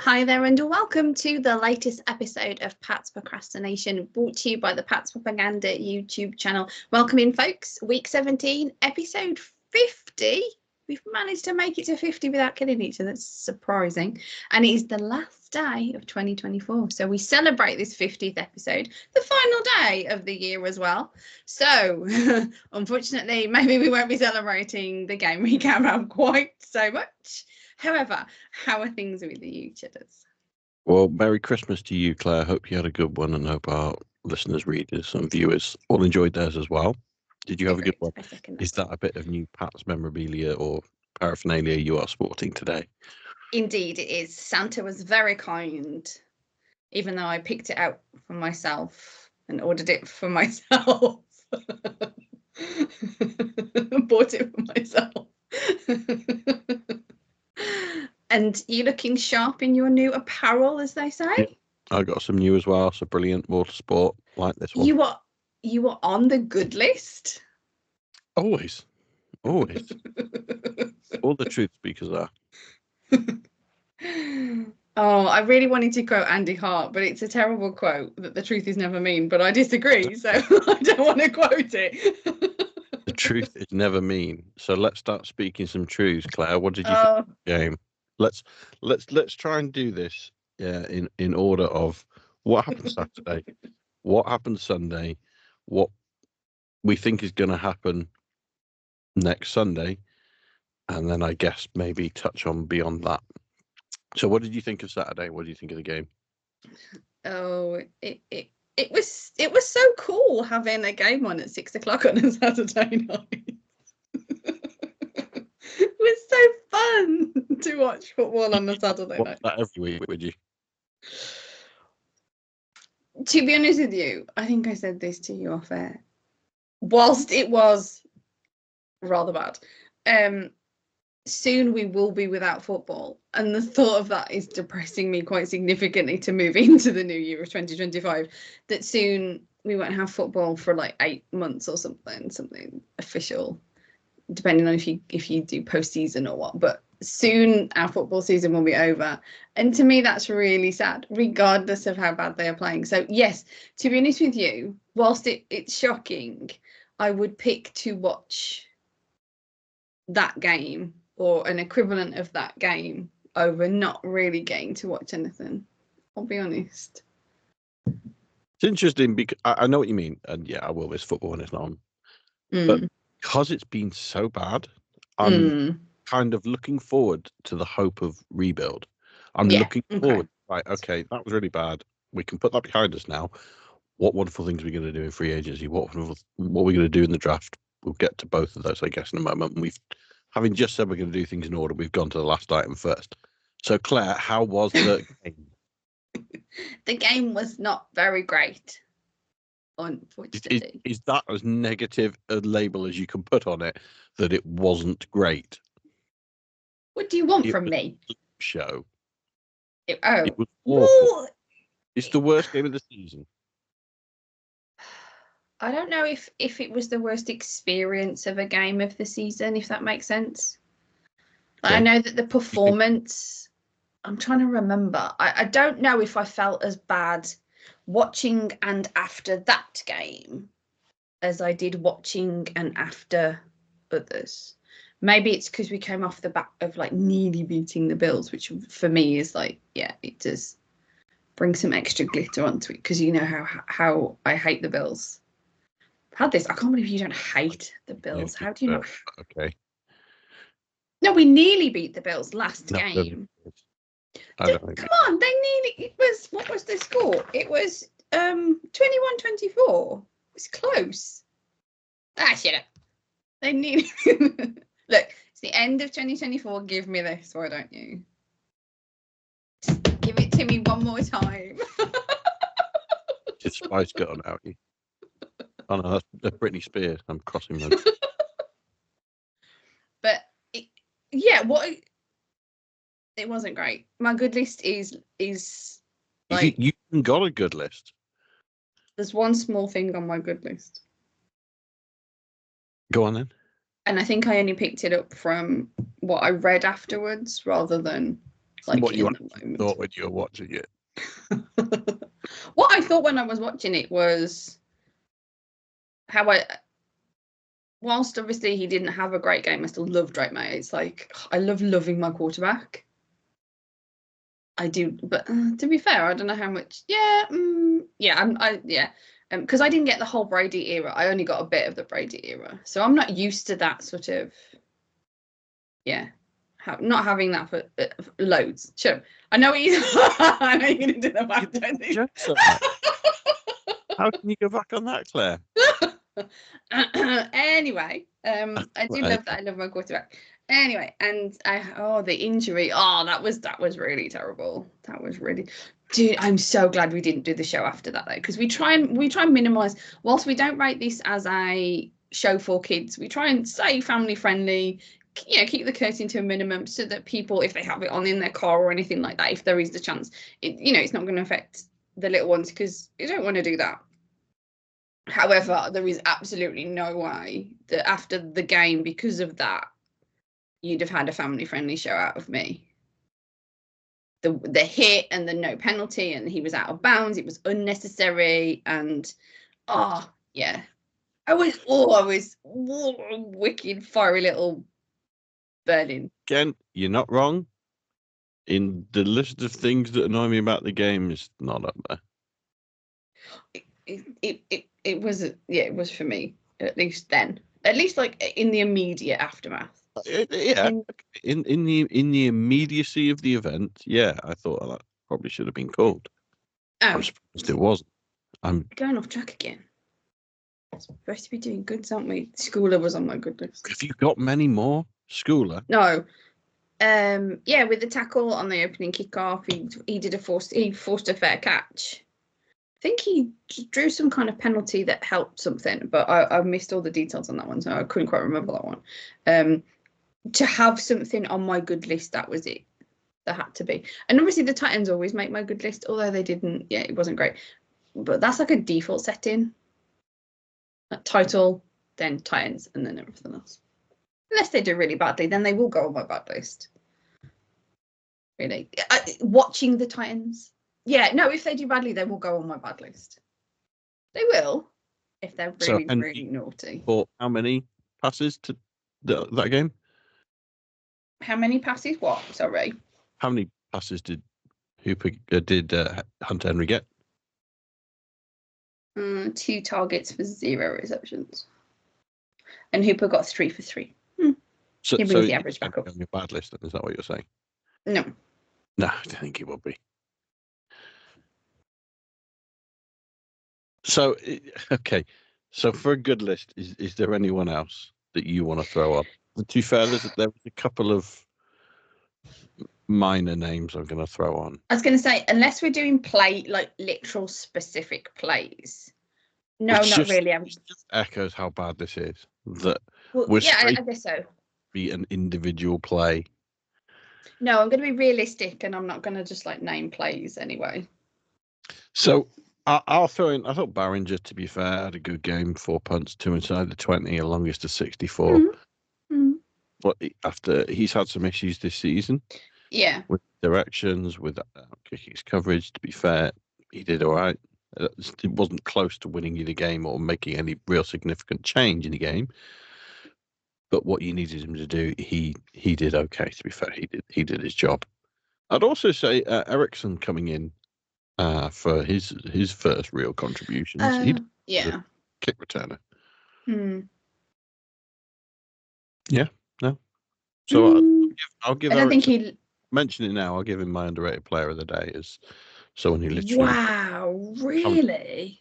Hi there and welcome to the latest episode of Pat's Procrastination, brought to you by the Pat's Propaganda YouTube channel. Welcome in, folks. Week 17, episode 50. We've managed to make it to 50 without killing each other. That's surprising. And it is the last day of 2024. So we celebrate this 50th episode, the final day of the year as well. So unfortunately, maybe we won't be celebrating the game recap out quite so much. However, how are things with you, Chudders? Well, Merry Christmas to you, Claire. Hope you had a good one and hope our listeners, readers and viewers all enjoyed theirs as well. Did you have a good one? Is that a bit of new Pat's memorabilia or paraphernalia you are sporting today? Indeed, it is. Santa was very kind, even though I picked it out for myself and ordered it for myself. Bought it for myself. And you looking sharp in your new apparel, as they say? Yeah, I got some new as well. So brilliant water sport like this one. You were on the good list. Always. All the truth speakers are. Oh, I really wanted to quote Andy Hart, but it's a terrible quote that the truth is never mean, but I disagree, so I don't want to quote it. The truth is never mean. So let's start speaking some truths, Claire. What did you think of the game? Let's try and do this in order of what happened Saturday, what happened Sunday, what we think is going to happen next Sunday, and then I guess maybe touch on beyond that. So what did you think of Saturday? What do you think of the game? Oh, it was so cool having a game on at 6 o'clock on a Saturday night. It was so fun to watch football on a Saturday night. That every week, would you? To be honest with you, I think I said this to you off air. Whilst it was rather bad, soon we will be without football, and the thought of that is depressing me quite significantly to move into the new year of 2025, that soon we won't have football for like 8 months or something official, depending on if you do postseason or what. But soon our football season will be over, and to me that's really sad, regardless of how bad they are playing. So yes, to be honest with you, whilst it's shocking, I would pick to watch that game or an equivalent of that game over not really getting to watch anything. I'll be honest. It's interesting because I know what you mean, and yeah, I will miss football when it's not on. But because it's been so bad, I'm kind of looking forward to the hope of rebuild. I'm looking forward. Right, okay, that was really bad. We can put that behind us now. What wonderful things are we going to do in free agency? What are we going to do in the draft? We'll get to both of those, I guess, in a moment. Having just said we're going to do things in order, we've gone to the last item first. So, Claire, how was the game? The game was not very great, unfortunately. Is that as negative a label as you can put on it, that it wasn't great? What do you want from me? Show. It was awful. It's the worst game of the season. I don't know if it was the worst experience of a game of the season, if that makes sense. Okay. I know that the performance, I'm trying to remember. I don't know if I felt as bad watching and after that game as I did watching and after others. Maybe it's because we came off the back of like nearly beating the Bills, which for me is like, yeah, it does bring some extra glitter onto it, because you know how I hate the Bills. Had this. I can't believe you don't hate the Bills. How do you not? Okay. No, we nearly beat the Bills last game. Come on, they nearly. It was, what was the score? It was 21-24. It was close. Shut up. They nearly. Look, it's the end of 2024. Give me this, why don't you? Just give it to me one more time. Just Spice Girl now. Oh no, that's Britney Spears. I'm crossing them. But it wasn't great. My good list is like, you got a good list. There's one small thing on my good list. Go on then. And I think I only picked it up from what I read afterwards rather than like what you in the moment. thought when you were watching it. What I thought when I was watching it was how whilst obviously he didn't have a great game, I still love Drake May. It's like I loving my quarterback. I do, but to be fair, I don't know how much. Yeah, because I didn't get the whole Brady era. I only got a bit of the Brady era, so I'm not used to that sort of. Yeah, not having that for loads. Sure, I know what you. I know you're gonna do the math, don't you? How can you go back on that, Claire? Anyway, I do love that. I love my quarterback. Anyway, and the injury. Oh, that was really terrible. That was really, dude. I'm so glad we didn't do the show after that though, because we try and minimize. Whilst we don't rate this as a show for kids, we try and stay family friendly. You know, keep the cursing to a minimum so that people, if they have it on in their car or anything like that, if there is the chance, it's not going to affect the little ones because you don't want to do that. However, there is absolutely no way that after the game, because of that, you'd have had a family-friendly show out of me. The hit and the no penalty, and he was out of bounds. It was unnecessary, and yeah, I was wicked, fiery little burning. Again, you're not wrong. In the list of things that annoy me about the game, is not up there. It was for me, at least then. At least like in the immediate aftermath. Yeah, in the immediacy of the event, yeah, I thought that probably should have been called. I'm surprised it wasn't. I'm going off track again. We're supposed to be doing goods, aren't we? Schooler was on my good list. Have you got many more? Schooler? No. Yeah, with the tackle on the opening kickoff, he forced a fair catch. I think he drew some kind of penalty that helped something, but I missed all the details on that one, so I couldn't quite remember that one. To have something on my good list, that was it. That had to be. And obviously the Titans always make my good list, although they didn't. Yeah, it wasn't great. But that's like a default setting. Like title, then Titans, and then everything else. Unless they do really badly, then they will go on my bad list. Really. Watching the Titans. Yeah, no, if they do badly, they will go on my bad list. They will, if they're really, really naughty. For how many passes to that game? How many passes? What? Sorry. How many passes did Hunter Henry get? 2 targets for 0 receptions. And Hooper got 3 for 3. So he brings the average back up. On your bad list, is that what you're saying? No. No, I don't think he will be. So, okay. So for a good list, is there anyone else that you want to throw up? To be fair, there was a couple of minor names I'm going to throw on. I was going to say, unless we're doing literal specific plays. No, not really. It just echoes how bad this is. That I guess so. Be an individual play. No, I'm going to be realistic, and I'm not going to just name plays anyway. So I'll throw in. I thought Barringer, to be fair, had a good game. 4 punts, 2 inside the 20, a longest of 64. Mm-hmm. But after he's had some issues this season. Yeah. With directions, with kicking coverage. To be fair, he did all right. It wasn't close to winning you the game or making any real significant change in the game. But what you needed him to do, he did okay. To be fair, he did his job. I'd also say Eriksson coming in for his first real contributions. Kick returner. Yeah, no. So I'll give. I don't think he mention it now. I'll give him my underrated player of the day as someone who literally. Wow, really?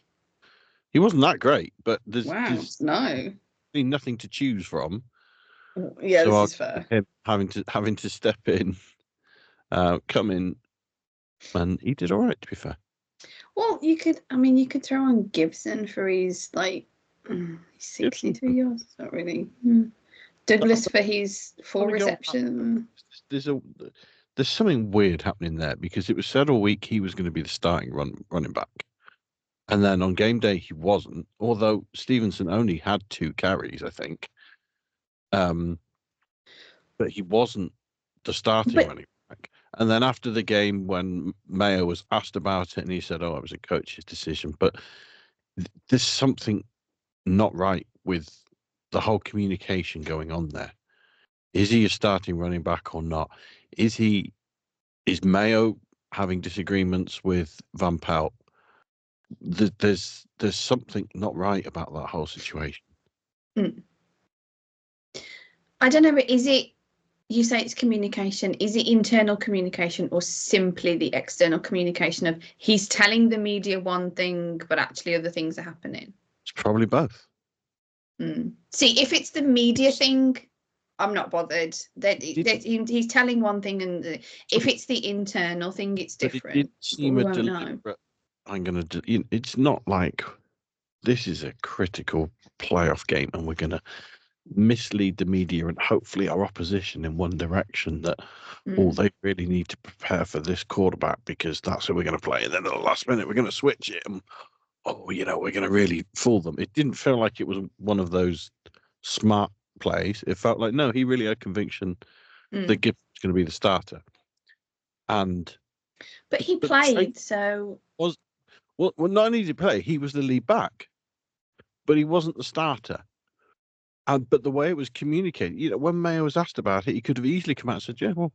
He wasn't that great, but there's nothing to choose from. Yeah, so this is fair. Him having to step in, come in, and he did all right. To be fair. Well, you could throw on Gibson for his 62 yards. Not really. Douglas for his 4 reception. There's something weird happening there because it was said all week he was going to be the starting running back, and then on game day he wasn't. Although Stevenson only had 2 carries, I think. But he wasn't the starting running back. And then after the game, when Mayo was asked about it, and he said, "Oh, it was a coach's decision," but there's something not right with the whole communication going on there. Is he a starting running back or not? Is Mayo having disagreements with Van Pelt? There's something not right about that whole situation. I don't know, but is it, you say it's communication, is it internal communication or simply the external communication of he's telling the media one thing, but actually other things are happening? It's probably both. See, if it's the media thing, I'm not bothered. He's telling one thing, and if it's the internal thing, it's different. But it did seem a deliberate. I'm going to. It's not like this is a critical playoff game, and we're going to mislead the media and hopefully our opposition in one direction that they really need to prepare for this quarterback because that's who we're going to play. And then at the last minute, we're going to switch it. And, we're going to really fool them. It didn't feel like it was one of those smart plays. It felt like, no, he really had conviction that Gibbs was going to be the starter. But he played, so... Well, not only did he play, he was the lead back, but he wasn't the starter. But the way it was communicated, when Mayo was asked about it, he could have easily come out and said, "Yeah, well,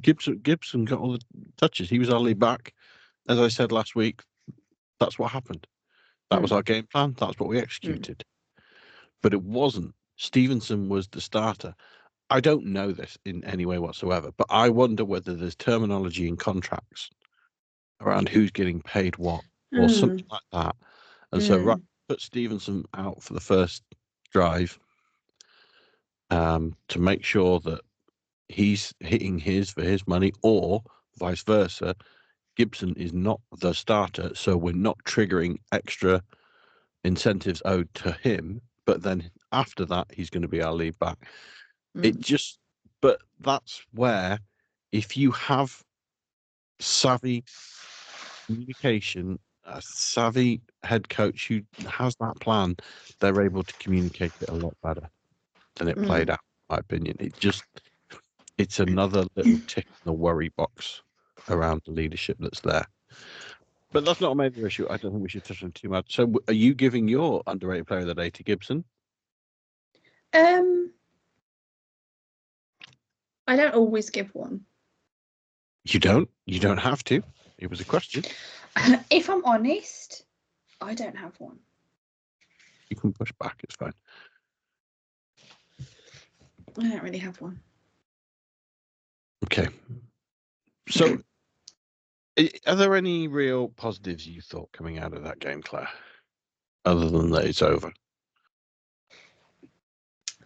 Gibson got all the touches. He was our lead back. As I said last week, that's what happened. That was our game plan. That's what we executed." But it wasn't. Stevenson was the starter. I don't know this in any way whatsoever, but I wonder whether there's terminology in contracts around who's getting paid what or something like that. And so put Stevenson out for the first drive to make sure that he's hitting for his money, or vice versa. Gibson is not the starter, so we're not triggering extra incentives owed to him. But then after that, he's going to be our lead back. But that's where, if you have savvy communication, a savvy head coach who has that plan, they're able to communicate it a lot better than it played out, in my opinion. It's another little tick in the worry box around the leadership that's there. But that's not a major issue. I don't think we should touch on too much. So are you giving your underrated player of the day to Gibson? I don't always give one. You don't? You don't have to. It was a question. If I'm honest, I don't have one. You can push back. It's fine. I don't really have one. Okay. So are there any real positives you thought coming out of that game, Claire? Other than that it's over?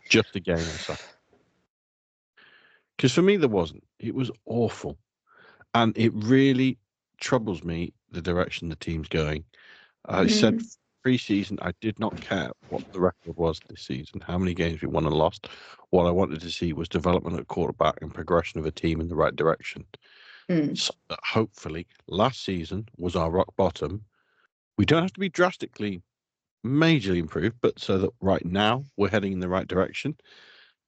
Just a game and stuff. Because for me, there wasn't. It was awful. And it really troubles me, the direction the team's going. I said pre-season, I did not care what the record was this season, how many games we won and lost. What I wanted to see was development at quarterback and progression of a team in the right direction. So that hopefully last season was our rock bottom. We don't have to be drastically, majorly improved, but so that right now we're heading in the right direction.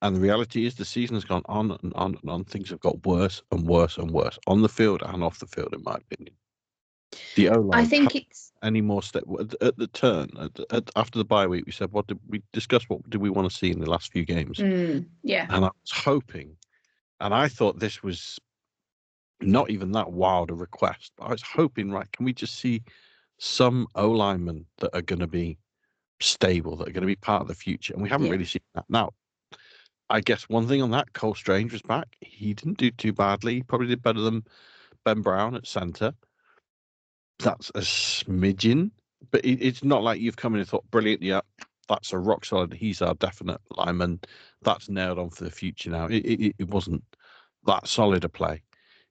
And the reality is the season has gone on and on and on. Things have got worse and worse and worse on the field and off the field, in my opinion. The O-line, I think it's any more step at the turn after the bye week. We said, what did we discuss? What did we want to see in the last few games? Yeah. And I was hoping, and I thought this was not even that wild a request, but I was hoping, right, can we just see some O-linemen that are going to be stable, that are going to be part of the future? And we haven't really seen that. Now, I guess one thing on that, Cole Strange was back. He didn't do too badly. He probably did better than Ben Brown at centre. That's a smidgen, but it's not like you've come in and thought, brilliant, yeah, that's a rock solid. He's our definite lineman. That's nailed on for the future now. It wasn't that solid a play.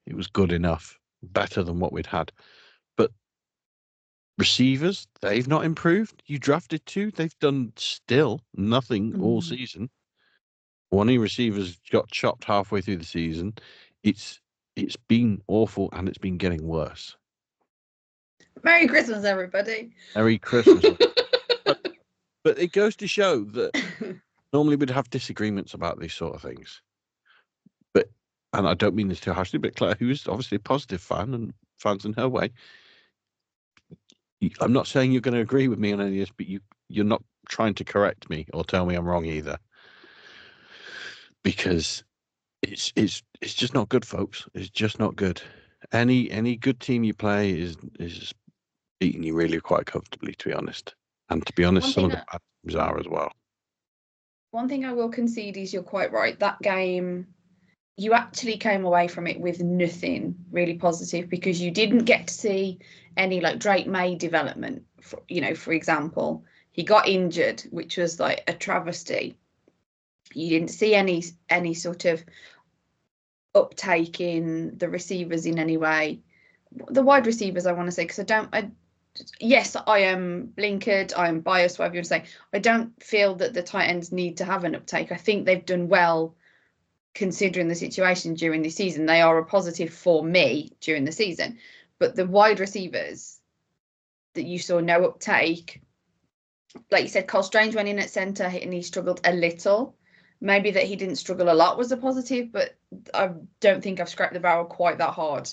It was good enough, better than what we'd had. But receivers, they've not improved. You drafted two. They've done still nothing all season. One of your receivers got chopped halfway through the season. It's been awful, and it's been getting worse. Merry Christmas, everybody. Merry Christmas. But it goes to show that normally we'd have disagreements about these sort of things. But and I don't mean this too harshly, but Claire, who is obviously a positive fan and fans in her way, I'm not saying you're going to agree with me on any of this, but you're not trying to correct me or tell me I'm wrong either, because it's just not good, folks. It's just not good. Any good team you play is beating you really quite comfortably, to be honest. And to be honest, some of the bad teams are as well. One thing I will concede is you're quite right. That game, you actually came away from it with nothing really positive, because you didn't get to see any like Drake May development. For example, he got injured, which was like a travesty. You didn't see any sort of uptake in the receivers in any way. The wide receivers, I want to say, because yes, I am blinkered, I am biased, whatever you want to say. I don't feel that the tight ends need to have an uptake. I think they've done well considering the situation during the season. They are a positive for me during the season. But the wide receivers that you saw no uptake, like you said, Cole Strange went in at centre and he struggled a little. Maybe that he didn't struggle a lot was a positive, but I don't think I've scraped the barrel quite that hard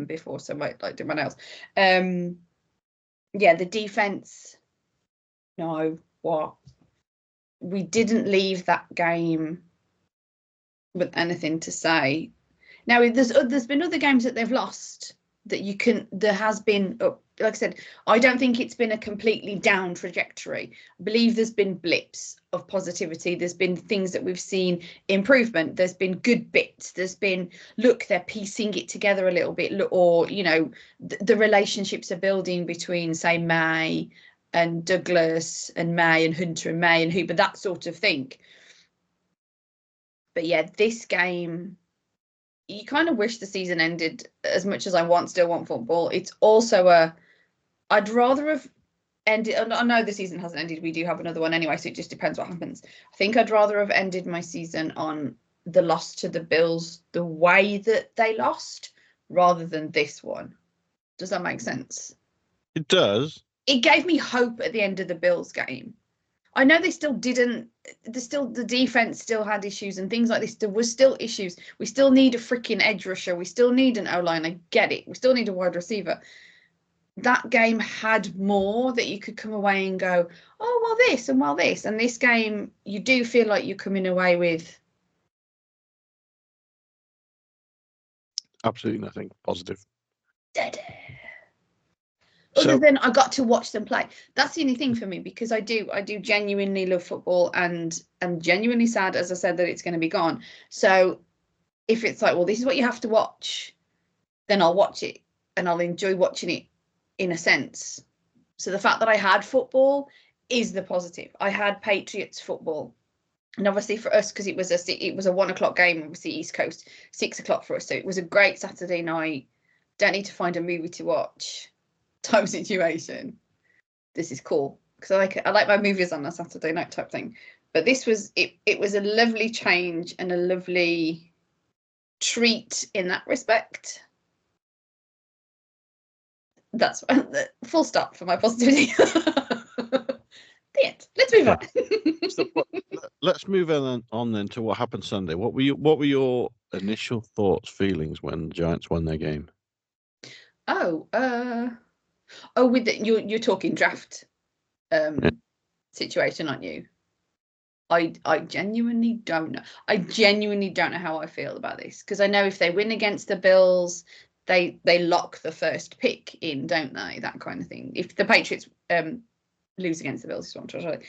before, so I might like do my nails. Yeah, the defense, no, what? We didn't leave that game with anything to say. Now, there's been other games that they've lost that there has been, like I said, I don't think it's been a completely down trajectory. I believe there's been blips of positivity. There's been things that we've seen improvement. There's been good bits. There's been, look, they're piecing it together a little bit, or, the relationships are building between, say, May and Douglas and May and Hunter and May and Hooper, that sort of thing. But yeah, this game, you kind of wish the season ended. As much as I still want football, it's also I'd rather have ended. I know the season hasn't ended. We do have another one anyway, so it just depends what happens. I think I'd rather have ended my season on the loss to the Bills the way that they lost, rather than this one. Does that make sense? It does. It gave me hope at the end of the Bills game. I know they still didn't. The defense still had issues and things like this. There was still issues. We still need a freaking edge rusher. We still need an O-line. I get it. We still need a wide receiver. That game had more that you could come away and go, oh, well, this and well, this. And this game, you do feel like you're coming away with absolutely nothing positive. Dead. Other than I got to watch them play. That's the only thing for me, because I do genuinely love football, and I'm genuinely sad, as I said, that it's going to be gone. So if it's like, well, this is what you have to watch, then I'll watch it and I'll enjoy watching it in a sense. So the fact that I had football is the positive. I had Patriots football. And obviously for us, because it was a 1 o'clock game, obviously East Coast, 6 o'clock for us. So it was a great Saturday night. Don't need to find a movie to watch type situation. This is cool, because I like my movies on a Saturday night type thing. But this was it was a lovely change and a lovely treat in that respect. That's full stop for my positivity. The end. Let's move on. So, let's move on then to what happened Sunday. What were your initial thoughts, feelings when the Giants won their game? With you're talking draft situation, aren't you? I genuinely don't know. I genuinely don't know how I feel about this, because I know if they win against the Bills, they lock the first pick in, don't they? That kind of thing. If the Patriots lose against the Bills, is what I'm trying to say.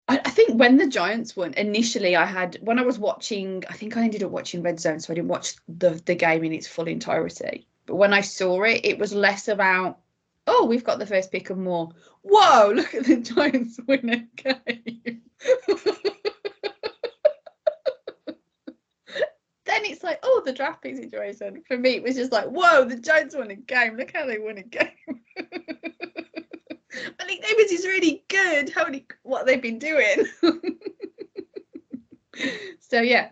I think when the Giants won, initially when I was watching, I think I ended up watching Red Zone, so I didn't watch the game in its full entirety. But when I saw it, it was less about, oh, we've got the first pick, and more, whoa, look at the Giants win a game. Then it's like, oh, the draft pick situation. For me, it was just like, whoa, the Giants won a game. Look how they won a game. I think Davis is really good. Holy, what they've been doing. So yeah,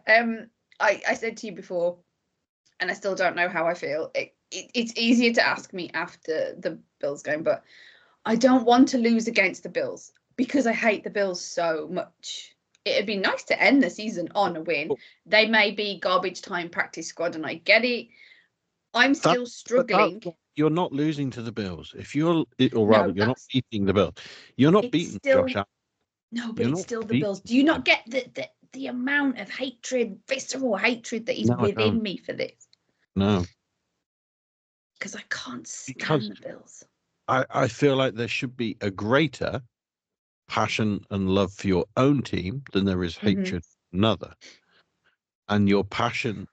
I said to you before, and I still don't know how I feel. It's easier to ask me after the Bills game, but I don't want to lose against the Bills, because I hate the Bills so much. it'd be nice to end the season on a win. They may be garbage time practice squad, and I get it. I'm still struggling. You're not losing to the Bills. If you're, or rather, you're not beating the Bills. You're not beating Josh Allen. No, but it's still the Bills. Do you not get the amount of hatred, visceral hatred that is within me for this? No. Because I can't stand the Bills. I feel like there should be a greater passion and love for your own team than there is hatred for another. And your passion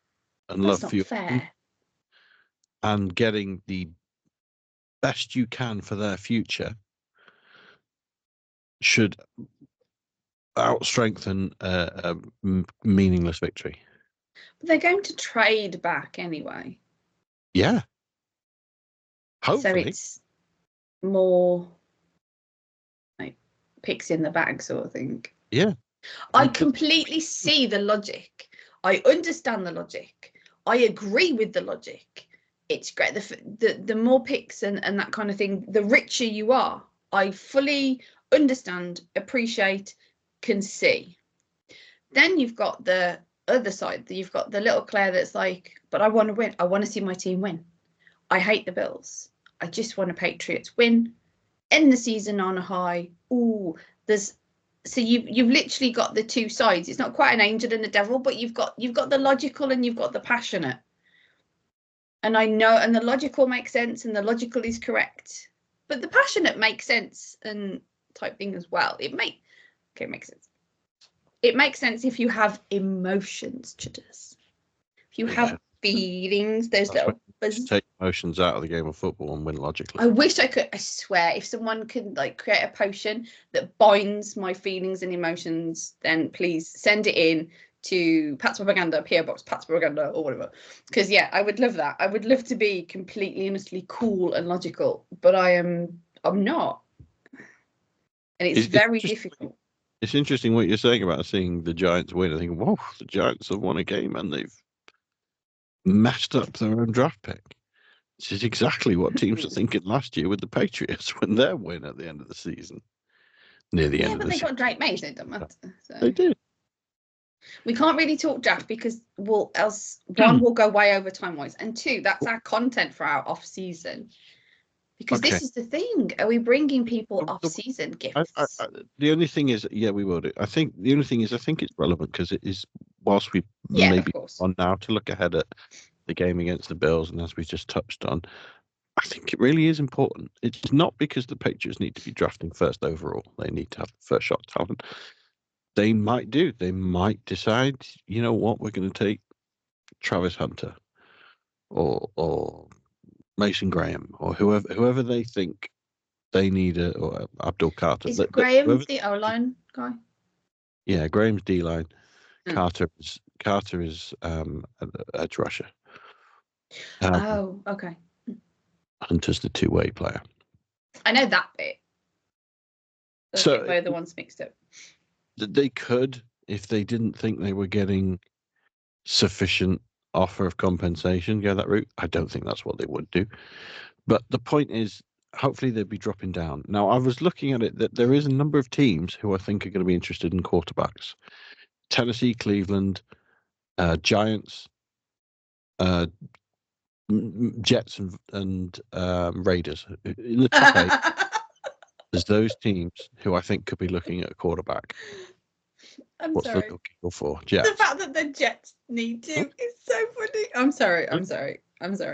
and love for your own and getting the best you can for their future should outstrengthen a meaningless victory. But they're going to trade back anyway. Yeah. Hopefully. So it's more like picks in the bag sort of thing. Yeah. I completely see the logic. I understand the logic. I agree with the logic. It's great. The more picks and that kind of thing, the richer you are. I fully understand, appreciate, can see. Then you've got the other side. You've got the little Claire that's like, but I want to win. I want to see my team win. I hate the Bills. I just want the Patriots win. End the season on a high. Ooh, so you've literally got the two sides. It's not quite an angel and a devil, but you've got the logical and you've got the passionate. And I know, and the logical makes sense, and the logical is correct, but the passionate makes sense and type thing as well. It makes sense. It makes sense if you have emotions, Chudders. If you have feelings, those little take emotions out of the game of football and win logically. I wish I could. I swear, if someone could like create a potion that binds my feelings and emotions, then please send it in to Pat's Propaganda, PO Box Pat's Propaganda, or whatever. Because I would love that. I would love to be completely honestly cool and logical, but I'm not, and it's very difficult. It's interesting what you're saying about seeing the Giants win. I think, whoa, the Giants have won a game and they've messed up their own draft pick. This is exactly what teams are thinking last year with the Patriots when they win at the end of the season. Near the end of the season. Yeah, but they got Drake May, so it doesn't matter. So. They did. We can't really talk draft because else one will go way over time-wise, and two, that's our content for our off-season. Because this is the thing. Are we bringing people off-season gifts? The only thing is, yeah, we will do. I think the only thing is, I think it's relevant because it is, whilst we maybe on now to look ahead at the game against the Bills, and as we just touched on, I think it really is important. It's not because the Patriots need to be drafting first overall. They need to have first shot talent. They might do. They might decide, you know what, we're going to take Travis Hunter or Mason Graham or whoever they think they need or Abdul Carter. Is Graham the O-line guy? Yeah, Graham's D-line. Carter is edge rusher. Okay. Hunter's the two-way player. I know that bit. So where the ones mixed up. They could, if they didn't think they were getting sufficient offer of compensation, go that route. I don't think that's what they would do. But the point is, hopefully they'd be dropping down. Now, I was looking at it that there is a number of teams who I think are going to be interested in quarterbacks. Tennessee, Cleveland, Giants, Jets and Raiders. In the top 8, there's those teams who I think could be looking at a quarterback. What's the looking for? Jets. The fact that the Jets need to is so funny. I'm sorry.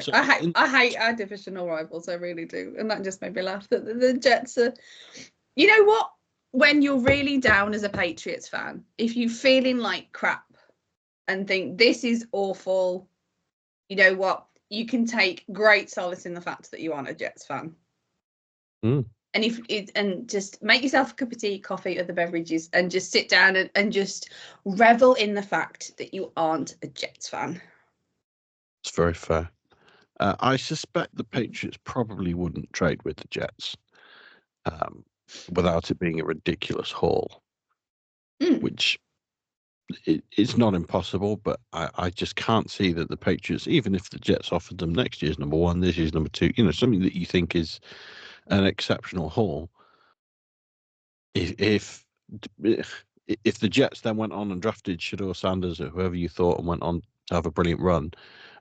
So, I hate our divisional rivals. I really do, and that just made me laugh. That the Jets are. You know what? When you're really down as a Patriots fan, if you're feeling like crap and think this is awful, you know what? You can take great solace in the fact that you aren't a Jets fan. And just make yourself a cup of tea, coffee, other beverages, and just sit down and just revel in the fact that you aren't a Jets fan. It's very fair. I suspect the Patriots probably wouldn't trade with the Jets without it being a ridiculous haul, which it's not impossible, but I just can't see that the Patriots, even if the Jets offered them next year's number 1, this year's number 2, something that you think is an exceptional haul. If if the Jets then went on and drafted Shedeur Sanders or whoever you thought and went on to have a brilliant run,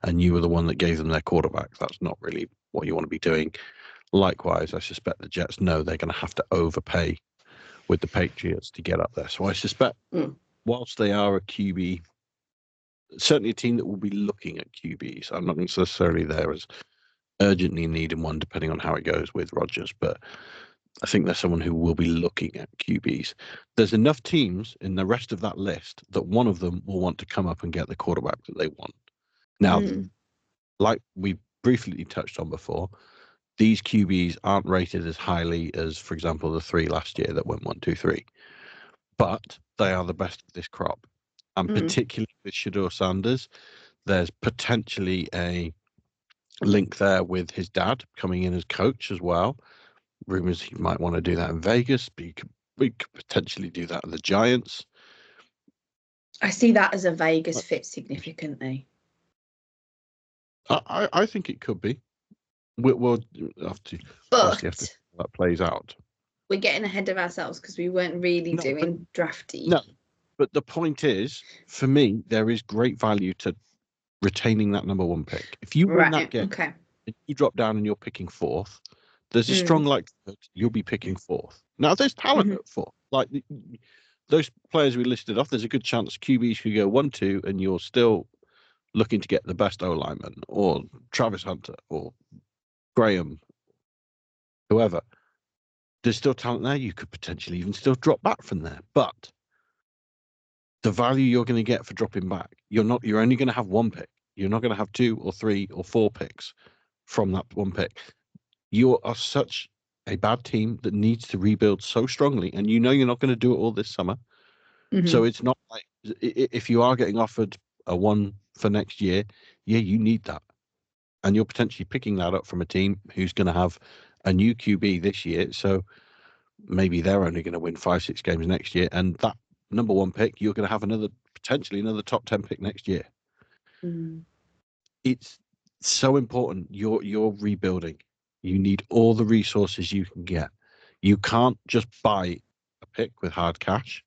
and you were the one that gave them their quarterback, that's not really what you want to be doing. Likewise, I suspect the Jets know they're going to have to overpay with the Patriots to get up there. So I suspect whilst they are a QB, certainly a team that will be looking at QBs, I'm not necessarily there as urgently needing one, depending on how it goes with Rodgers, but I think there's someone who will be looking at QBs. There's enough teams in the rest of that list that one of them will want to come up and get the quarterback that they want. Now, like we briefly touched on before, these QBs aren't rated as highly as, for example, the 3 last year that went 1, 2, 3. But they are the best of this crop. And particularly with Shedeur Sanders, there's potentially a link there with his dad coming in as coach as well. Rumors he might want to do that in Vegas, but we could potentially do that in the Giants. I see that as a Vegas fit significantly. I think it could be. We'll have to see if that plays out. We're getting ahead of ourselves because we weren't really doing drafty. No, but the point is, for me, there is great value to retaining that number 1 pick. If you win that game, and you drop down and you're picking 4th, there's a strong likelihood you'll be picking 4th. Now, there's talent at 4th. Like those players we listed off, there's a good chance QBs could go 1, 2, and you're still looking to get the best O lineman, or Travis Hunter, or Graham, whoever. There's still talent there. You could potentially even still drop back from there. But the value you're going to get for dropping back, you're only going to have 1 pick. You're not going to have 2 or 3 or 4 picks from that 1 pick. You are such a bad team that needs to rebuild so strongly, and you're not going to do it all this summer. So it's not like, if you are getting offered a 1 for next year, you need that. And you're potentially picking that up from a team who's going to have a new QB this year. So maybe they're only going to win 5, 6 games next year. And that number 1 pick, you're going to have potentially another top 10 pick next year. It's so important. You're rebuilding. You need all the resources you can get. You can't just buy a pick with hard cash.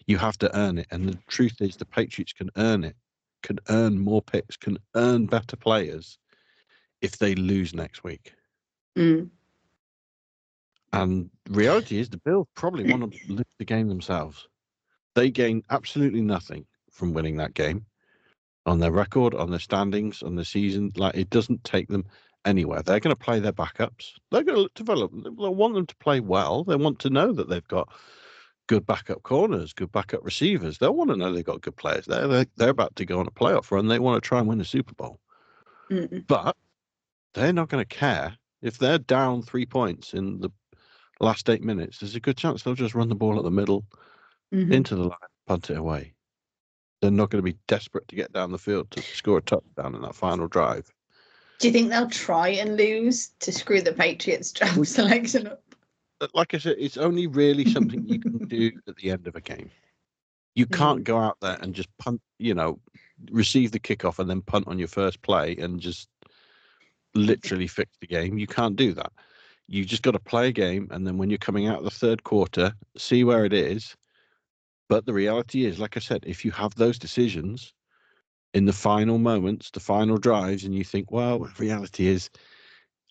You have to earn it. And the truth is, the Patriots can earn it, can earn more picks, can earn better players if they lose next week. And reality is, the Bills probably want to lose the game themselves. They gain absolutely nothing from winning that game on their record, on their standings, on the season. Like, it doesn't take them anywhere. They're going to play their backups. They're going to develop. They'll want them to play well. They want to know that they've got good backup corners, good backup receivers. They'll want to know they've got good players. They're about to go on a playoff run. They want to try and win a Super Bowl. But they're not going to care if they're down 3 points in the last 8 minutes. There's a good chance they'll just run the ball at the middle, into the line, punt it away. They're not going to be desperate to get down the field to score a touchdown in that final drive. Do you think they'll try and lose to screw the Patriots' draft selection up? Like I said, it's only really something you can do at the end of a game. You can't go out there and just punt, receive the kickoff and then punt on your first play and just literally fix the game. You can't do that. You just got to play a game, and then when you're coming out of the third quarter, see where it is. But the reality is, like I said, if you have those decisions in the final moments, the final drives, and you think, well, reality is,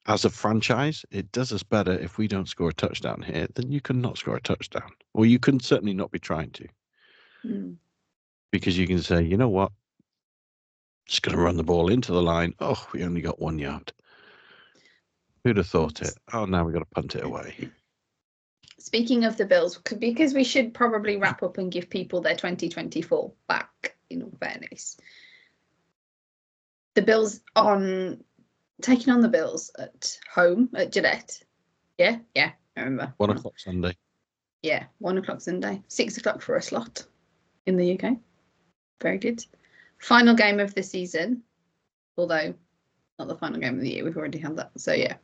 as a franchise, it does us better if we don't score a touchdown here, then you can not score a touchdown. Or you can certainly not be trying to. Because you can say, you know what? Just going to run the ball into the line. Oh, we only got 1 yard. Who'd have thought it? Oh, now we've got to punt it away. Speaking of the Bills, because we should probably wrap up and give people their 2024 back, in all fairness. The Bills taking on the Bills at home at Gillette. Yeah, I remember. 1 o'clock Sunday. Yeah, 1 o'clock Sunday. 6 o'clock for a slot in the UK. Very good. Final game of the season, although not the final game of the year. We've already had that. So, yeah.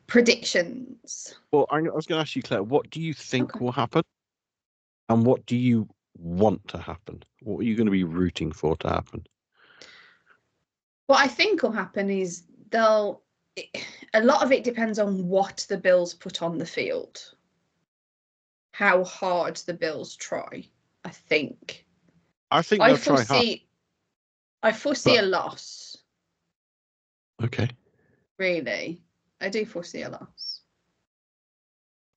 Predictions. Well, I was going to ask you, Claire, what do you think will happen? And what do you want to happen? What are you going to be rooting for to happen? What I think will happen is a lot of it depends on what the Bills put on the field. How hard the Bills try. I think. I think they'll try hard. I foresee a loss. Okay. Really, I do foresee a loss.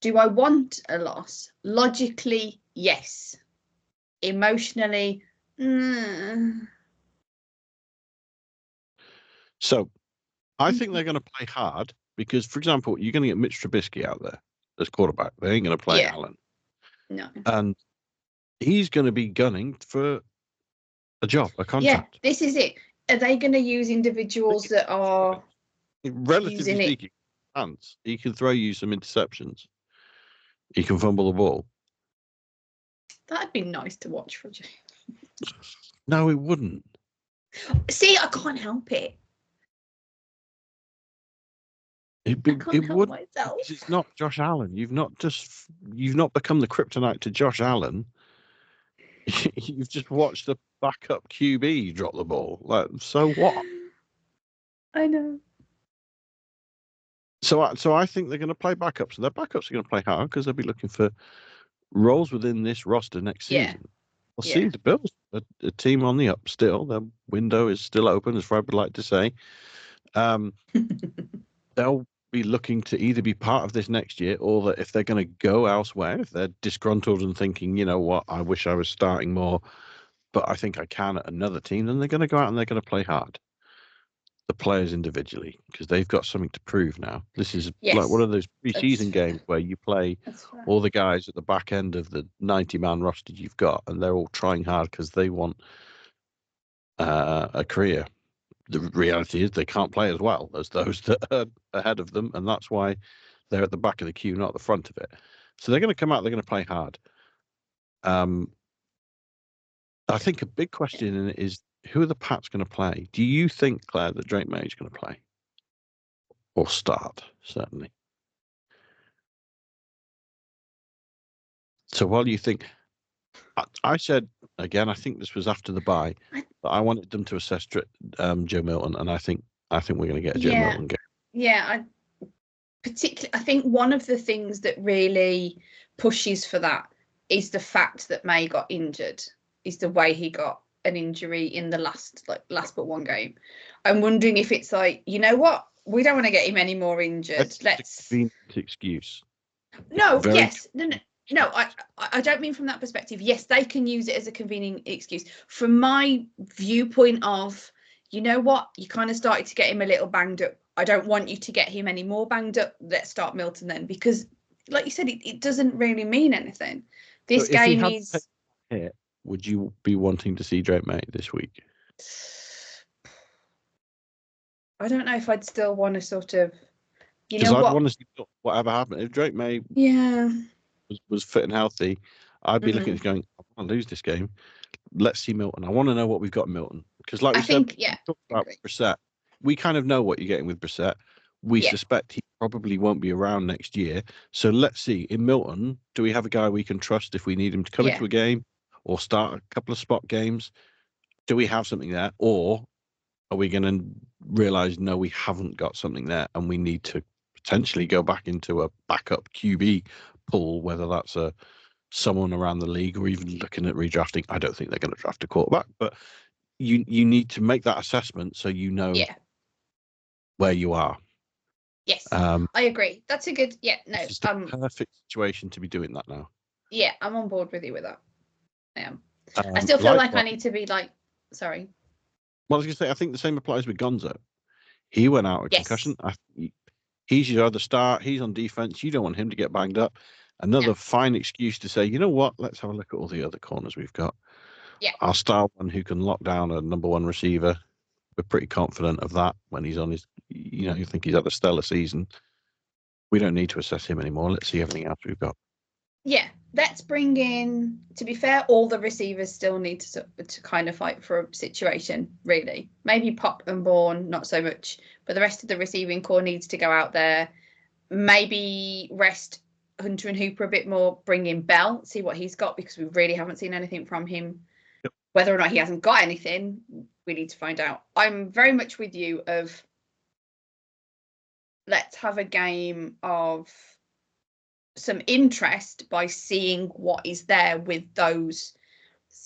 Do I want a loss? Logically, yes. Emotionally, So I think they're going to play hard because, for example, you're going to get Mitch Trubisky out there as quarterback. They ain't going to play Allen. No. And he's going to be gunning for a job, a contract. Yeah, this is it. Are they going to use individuals that are relatively speaking, hands? He can throw you some interceptions. He can fumble the ball. That'd be nice to watch for you. No, it wouldn't. See, I can't help it. I can't help myself. It's not Josh Allen. You've not become the kryptonite to Josh Allen. You've just watched the backup QB drop the ball. Like, so what? I know. So I think they're going to play backups, and their backups are going to play hard because they'll be looking for roles within this roster next season. We'll see the Bills, a team on the up still. Their window is still open, as Fred would like to say. They'll be looking to either be part of this next year, or that if they're going to go elsewhere, if they're disgruntled and thinking, you know what, I wish I was starting more, but I think I can at another team, then they're going to go out and they're going to play hard. The players individually, because they've got something to prove now. This is like one of those preseason games where you play all the guys at the back end of the 90-man roster you've got, and they're all trying hard because they want a career. The reality is they can't play as well as those that are ahead of them, and that's why they're at the back of the queue, not the front of it. So they're going to come out, they're going to play hard. I think a big question is, who are the Pats going to play? Do you think, Claire, that Drake May is going to play? Or start, certainly. So while you think, I said, again, I think this was after the bye, that I wanted them to assess Joe Milton, and I think we're going to get a Joe Milton game. Yeah, I think one of the things that really pushes for that is the fact that May got injured, is the way he got an injury in the last but one game. I'm wondering if it's like, you know what, we don't want to get him any more injured. Let's a convenient excuse. No, no, I don't mean from that perspective. Yes, they can use it as a convenient excuse. From my viewpoint of, you know what, you kind of started to get him a little banged up. I don't want you to get him any more banged up. Let's start Milton then, because like you said, it doesn't really mean anything. This game is... Would you be wanting to see Drake May this week? I don't know if I'd still want to sort of, because I'd want to see whatever happened. If Drake May was fit and healthy, I'd be looking at going, I want to lose this game. Let's see Milton. I want to know what we've got in Milton. Because like we said, we talked about Brissett. We kind of know what you're getting with Brissett. We suspect he probably won't be around next year. So let's see. In Milton, do we have a guy we can trust if we need him to come into a game or start a couple of spot games? Do we have something there? Or are we going to realise, no, we haven't got something there and we need to potentially go back into a backup QB pool, whether that's someone around the league or even looking at redrafting? I don't think they're going to draft a quarterback, but you need to make that assessment so you know where you are. Yes, I agree. That's a good, it's the perfect situation to be doing that now. Yeah, I'm on board with you with that. I am. I still feel like I need to be like, sorry. Well, I was going to say, I think the same applies with Gonzo. He went out with concussion. He's your other star. He's on defense. You don't want him to get banged up. Another fine excuse to say, you know what? Let's have a look at all the other corners we've got. Yeah. Our star one who can lock down a number one receiver. We're pretty confident of that when he's on his, you think he's had a stellar season. We don't need to assess him anymore. Let's see everything else we've got. Yeah, let's bring in, to be fair, all the receivers still need to kind of fight for a situation, really. Maybe Pop and Bourne, not so much, but the rest of the receiving core needs to go out there. Maybe rest Hunter and Hooper a bit more, bring in Bell, see what he's got, because we really haven't seen anything from him. Yep. Whether or not he hasn't got anything, we need to find out. I'm very much with you of, let's have a game of some interest by seeing what is there with those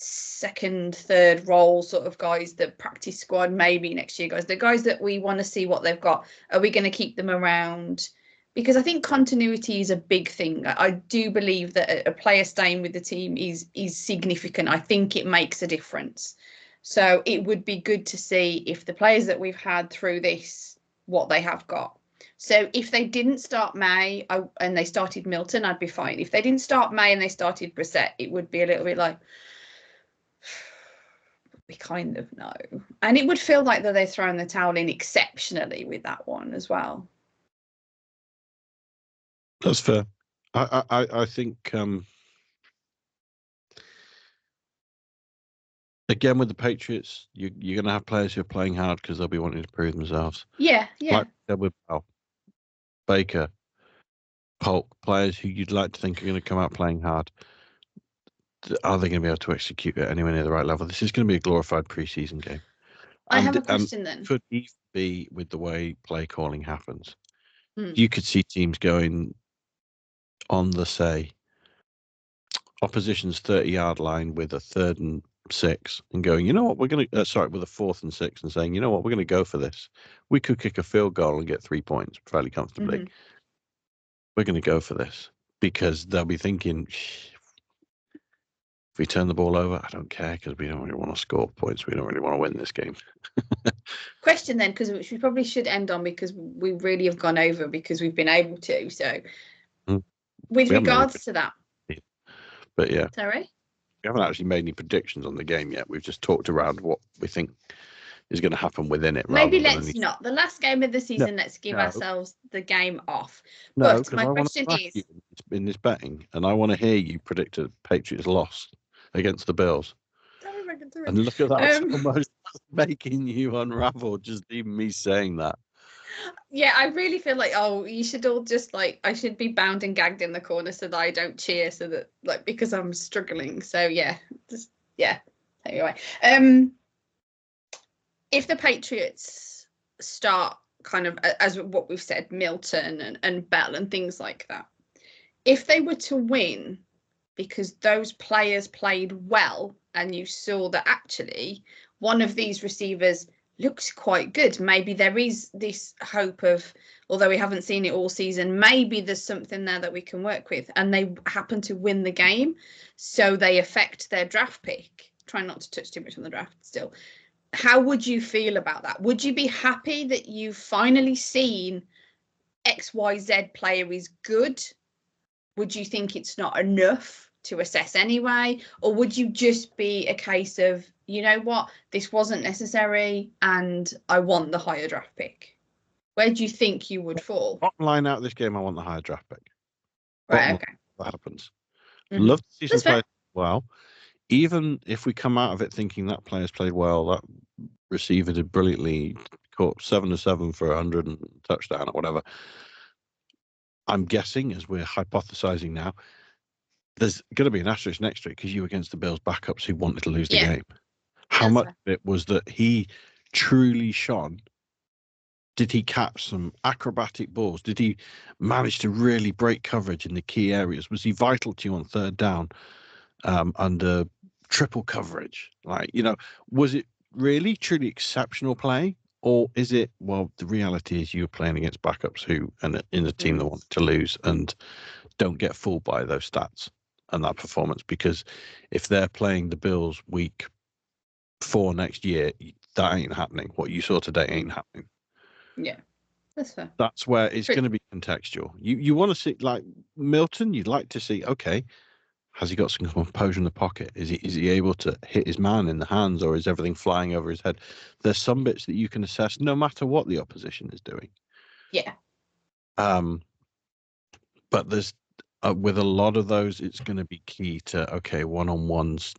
second, third role sort of guys, the practice squad, maybe next year guys, the guys that we want to see what they've got, are we going to keep them around? Because I think continuity is a big thing. I do believe that a player staying with the team is significant. I think it makes a difference. So it would be good to see if the players that we've had through this, what they have got. So if they didn't start May and they started Milton, I'd be fine. If they didn't start May and they started Brissett, it would be a little bit like, we kind of know. And it would feel like that they're throwing the towel in exceptionally with that one as well. That's fair. I think again with the Patriots, you're going to have players who are playing hard because they'll be wanting to prove themselves. Yeah. Like with Baker, Polk, players who you'd like to think are going to come out playing hard. Are they going to be able to execute at anywhere near the right level? This is going to be a glorified preseason game. I have a question then. Could even be with the way play calling happens. You could see teams going on the, say, opposition's 30-yard line with a 3rd and 6 and going, you know what, we're going to, with a 4th and 6 and saying, you know what, we're going to go for this. We could kick a field goal and get 3 points fairly comfortably. We're going to go for this because they'll be thinking, if we turn the ball over, I don't care because we don't really want to score points. We don't really want to win this game. Question then, because we probably should end on because we really have gone over because we've been able to. So with regards to that. But yeah. Sorry? We haven't actually made any predictions on the game yet. We've just talked around what we think is going to happen within it. Maybe let's not. The last game of the season, let's give ourselves the game off. No, but my question is, in this betting, and I want to hear you predict a Patriots loss against the Bills. And look at that, almost making you unravel just even me saying that. Yeah, I really feel like, you should all just I should be bound and gagged in the corner so that I don't cheer, so that because I'm struggling. So yeah, anyway, if the Patriots start kind of as what we've said, Milton and Bell and things like that, if they were to win because those players played well and you saw that actually one of these receivers looks quite good, maybe there is this hope of, although we haven't seen it all season, maybe there's something there that we can work with, and they happen to win the game, so they affect their draft pick. Try not to touch too much on the draft still. How would you feel about that? Would you be happy that you've finally seen XYZ player is good? Would you think it's not enough to assess anyway? Or would you just be a case of, you know what, this wasn't necessary and I want the higher draft pick? Where do you think you would fall? Bottom line out of this game, I want the higher draft pick. Right, okay. That happens. Love to see some players well. Even if we come out of it thinking that player's played well, that receiver did brilliantly, caught 7 of 7 for 100 and touchdown or whatever. I'm guessing, as we're hypothesizing now, there's going to be an asterisk next to it because you were against the Bills backups who wanted to lose the game. How much of it was that he truly shone? Did he catch some acrobatic balls? Did he manage to really break coverage in the key areas? Was he vital to you on 3rd down under triple coverage? Was it really truly exceptional play? Or is it, well, the reality is you're playing against backups who, and in a team that want to lose and don't get fooled by those stats and that performance, because if they're playing the Bills week 4 next year, that ain't happening. What you saw today ain't happening. Yeah, that's fair. That's where it's going to be contextual. You want to see, like Milton, you'd like to see, okay, has he got some composure in the pocket? Is he able to hit his man in the hands, or is everything flying over his head? There's some bits that you can assess no matter what the opposition is doing. Yeah. But there's with a lot of those, it's going to be key to, okay, one-on-ones.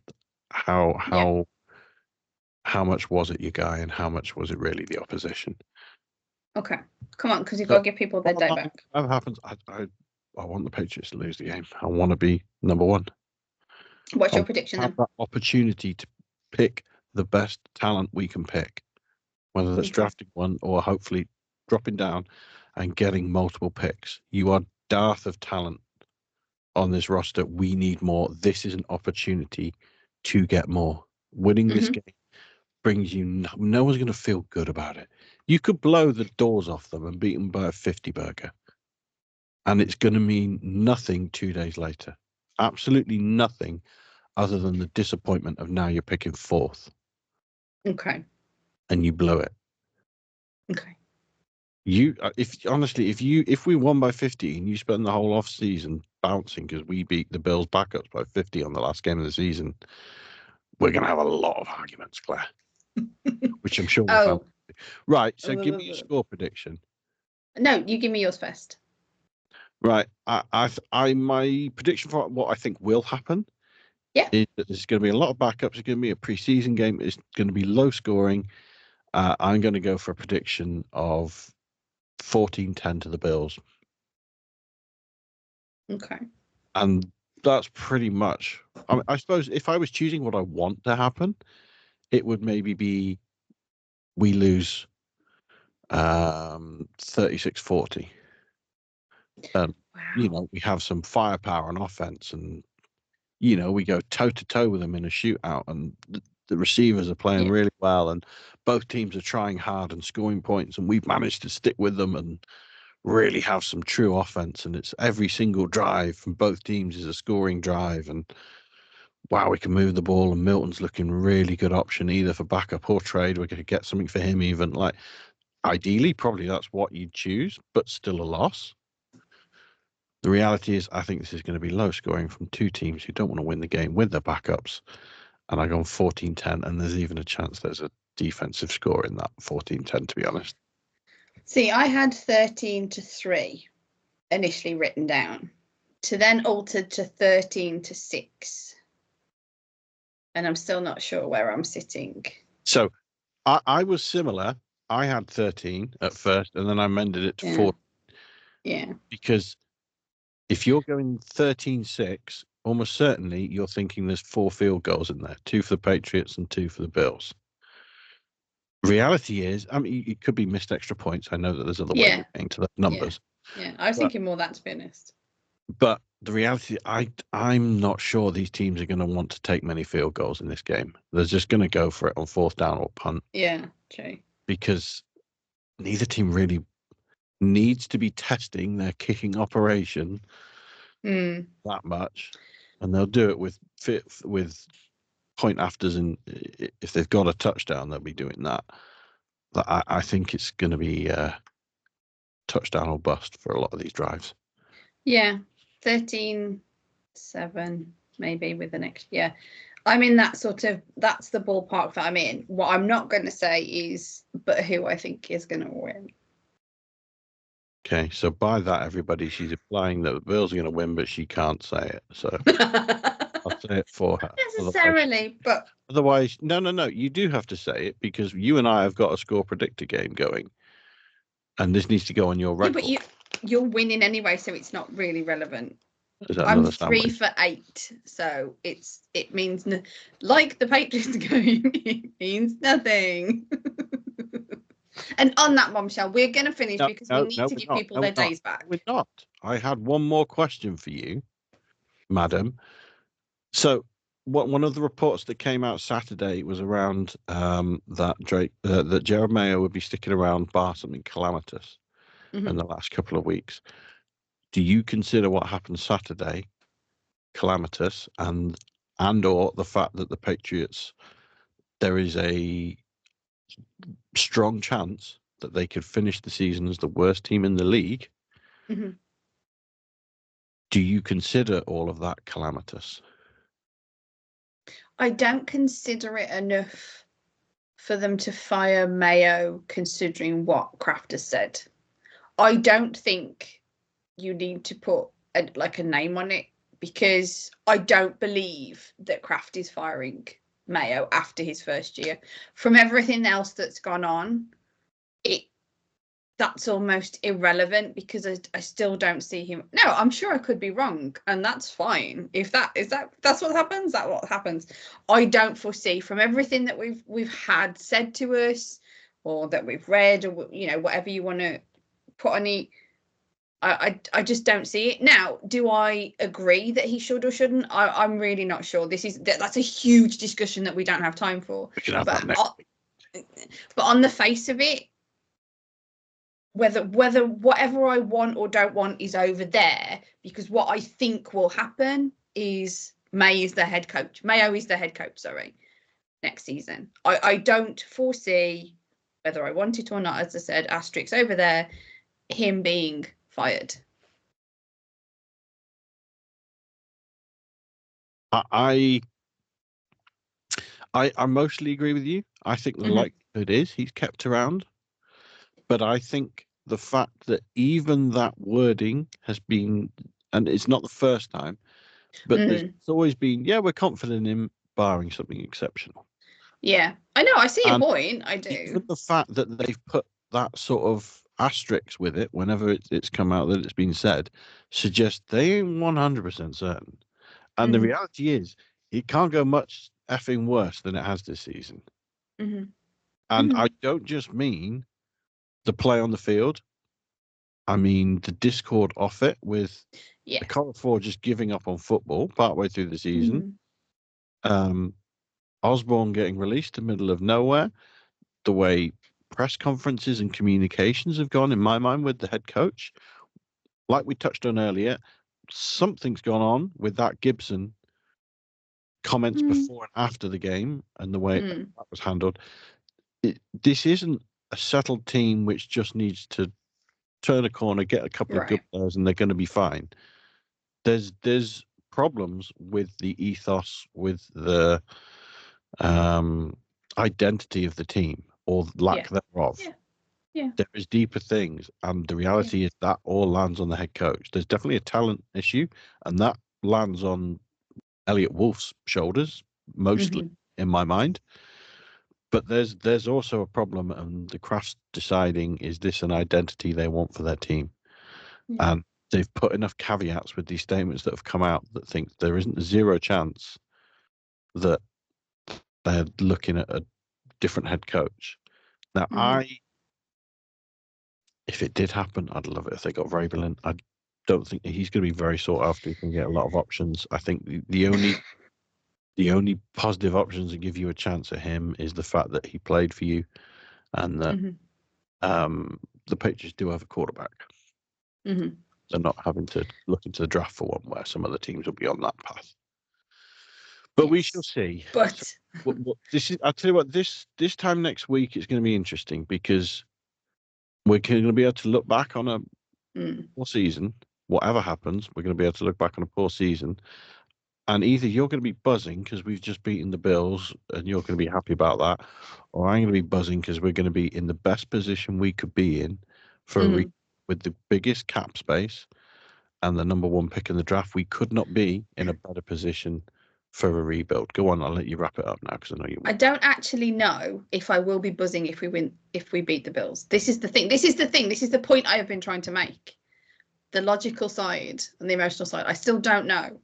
How much was it your guy, and how much was it really the opposition? Okay, come on, because you've got to give people their day back. Whatever happens, I want the Patriots to lose the game. I want to be number 1. What's your prediction then? That opportunity to pick the best talent we can pick, whether that's drafting one or hopefully dropping down and getting multiple picks. You are dearth of talent on this roster. We need more. This is an opportunity to get more. Winning this game brings you no one's going to feel good about it. You could blow the doors off them and beat them by a 50 burger, and it's going to mean nothing 2 days later. Absolutely nothing other than the disappointment of now you're picking fourth. Okay. And you blow it. Okay. If we won by 50 and you spend the whole off season bouncing because we beat the Bills backups by 50 on the last game of the season, we're going to have a lot of arguments, Claire. Which I'm sure we'll have. Right, so give me your score prediction. No, you give me yours first. Right, my prediction for what I think will happen is that there's going to be a lot of backups. It's going to be a preseason game. It's going to be low scoring. I'm going to go for a prediction of 14-10 to the Bills. Okay. And that's pretty much. I suppose if I was choosing what I want to happen, it would maybe be we lose 36-40. Wow. We have some firepower on offense, and we go toe to toe with them in a shootout, and the receivers are playing really well, and both teams are trying hard and scoring points, and we've managed to stick with them and really have some true offense, and it's every single drive from both teams is a scoring drive, and wow, we can move the ball, and Milton's looking really good option either for backup or trade. We could get something for him even. Like, ideally, probably that's what you'd choose, but still a loss. The reality is, I think this is going to be low scoring from two teams who don't want to win the game with their backups. And I go on 14-10, and there's even a chance there's a defensive score in that 14-10, to be honest. See, I had 13-3 initially written down, to then altered to 13-6. And I'm still not sure where I'm sitting. So I was similar. I had 13 at first, and then I amended it to 4. Yeah. Because if you're going 13-6, almost certainly you're thinking there's 4 field goals in there, 2 for the Patriots and 2 for the Bills. Reality is, I mean, it could be missed extra points. I know that there's other ways of getting to the numbers. Yeah, I was thinking more that, to be honest. But the reality, I'm not sure these teams are going to want to take many field goals in this game. They're just going to go for it on 4th down or punt. Yeah, true. Because neither team really needs to be testing their kicking operation that much, and they'll do it with point afters, and if they've got a touchdown, they'll be doing that. But I think it's going to be touchdown or bust for a lot of these drives. Yeah, 13-7 maybe with the next. Yeah, I'm in that that's the ballpark that I'm in. What I'm not going to say is, but who I think is going to win. Okay, so by that, everybody, she's implying that the Bills are going to win, but she can't say it. So I'll say it for her. Necessarily, but otherwise, no. You do have to say it because you and I have got a score predictor game going, and this needs to go on your record. Yeah, but you're winning anyway, so it's not really relevant. I'm 3 for 8, so it means like the Patriots game, it means nothing. And on that bombshell, we're going to finish because we need to give people their days back. We're not. I had one more question for you, madam. So, one of the reports that came out Saturday was around that Jared Mayo would be sticking around bar something calamitous in the last couple of weeks. Do you consider what happened Saturday calamitous, and or the fact that the Patriots, there is a strong chance that they could finish the season as the worst team in the league? Do you consider all of that calamitous? I don't consider it enough for them to fire Mayo, considering what Kraft has said. I don't think you need to put a name on it, because I don't believe that Kraft is firing Mayo after his first year. From everything else that's gone on, that's almost irrelevant, because I still don't see him. No, I'm sure I could be wrong, and that's fine. If that's what happens, that's what happens. I don't foresee, from everything that we've had said to us, or that we've read, or whatever you want to put on it, I just don't see it. Now, do I agree that he should or shouldn't? I'm really not sure. That's a huge discussion that we don't have time for. We can have that next week. But on the face of it, whether whatever I want or don't want is over there, because what I think will happen is Mayo is the head coach, sorry, next season. I don't foresee, whether I want it or not, as I said, asterisks over there, him being fired. I mostly agree with you. I think the likelihood is he's kept around, but I think the fact that even that wording has been, and it's not the first time, but there's always been, we're confident in him, barring something exceptional. Yeah, I know. I see your point. I do. Even the fact that they've put that sort of asterisk with it whenever it's come out that it's been said suggests they ain't 100% certain. And the reality is, it can't go much effing worse than it has this season. And I don't just mean the play on the field. I mean the discord off it, with the Colour just giving up on football partway through the season. Osborne getting released in the middle of nowhere. The way press conferences and communications have gone, in my mind, with the head coach. Like we touched on earlier, something's gone on with that Gibson comments before and after the game and the way that was handled. This isn't a settled team which just needs to turn a corner, get a couple of good players, and they're going to be fine. There's problems with the ethos, with the identity of the team, or lack thereof. There is deeper things, and the reality is that all lands on the head coach. There's definitely a talent issue, and that lands on Elliot Wolf's shoulders, mostly, in my mind. But there's also a problem, and the Crafts deciding, is this an identity they want for their team? And they've put enough caveats with these statements that have come out that think there isn't a zero chance that they're looking at a different head coach. Now, if it did happen, I'd love it if they got Vrabel. I don't think he's going to be very sought after. He can get a lot of options. I think the only positive options that give you a chance at him is the fact that he played for you, and that the Patriots do have a quarterback. They're not having to look into the draft for one, where some other teams will be on that path. But we shall see. But this is, I'll tell you what, this time next week it's going to be interesting, because we're going to be able to look back on a poor season. Whatever happens, we're going to be able to look back on a poor season. And either you're going to be buzzing because we've just beaten the Bills and you're going to be happy about that, or I'm going to be buzzing because we're going to be in the best position we could be in for with the biggest cap space and the number one pick in the draft. We could not be in a better position for a rebuild. Go on, I'll let you wrap it up now, because I know you want. I don't actually know if I will be buzzing if we beat the Bills. This is the thing. This is the point I have been trying to make. The logical side and the emotional side, I still don't know.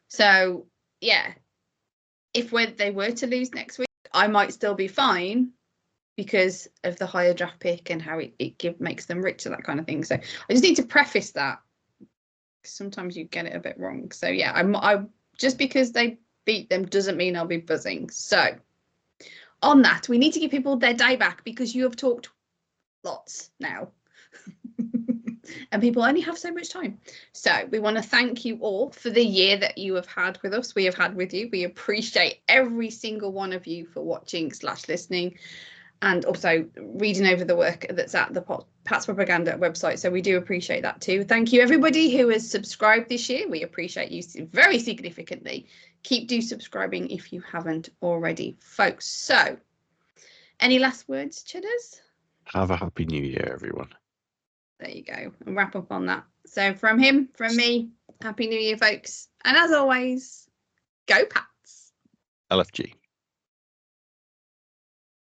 So yeah, if they were to lose next week, I might still be fine because of the higher draft pick and how it makes them richer, that kind of thing. So I just need to preface that. Sometimes you get it a bit wrong. So yeah, I just because they beat them doesn't mean I'll be buzzing. So on that, we need to give people their day back, because you have talked lots now. And people only have so much time. So we want to thank you all for the year that you have had with us. We have had with you. We appreciate every single one of you for watching / listening, and also reading over the work that's at the Pat's Propaganda website. So we do appreciate that too. Thank you everybody who has subscribed this year. We appreciate you very significantly. Keep subscribing if you haven't already, folks. So any last words, Chudders? Have a happy new year, everyone. There you go. And wrap up on that. So from him, from me, happy new year, folks. And as always, go Pats. LFG.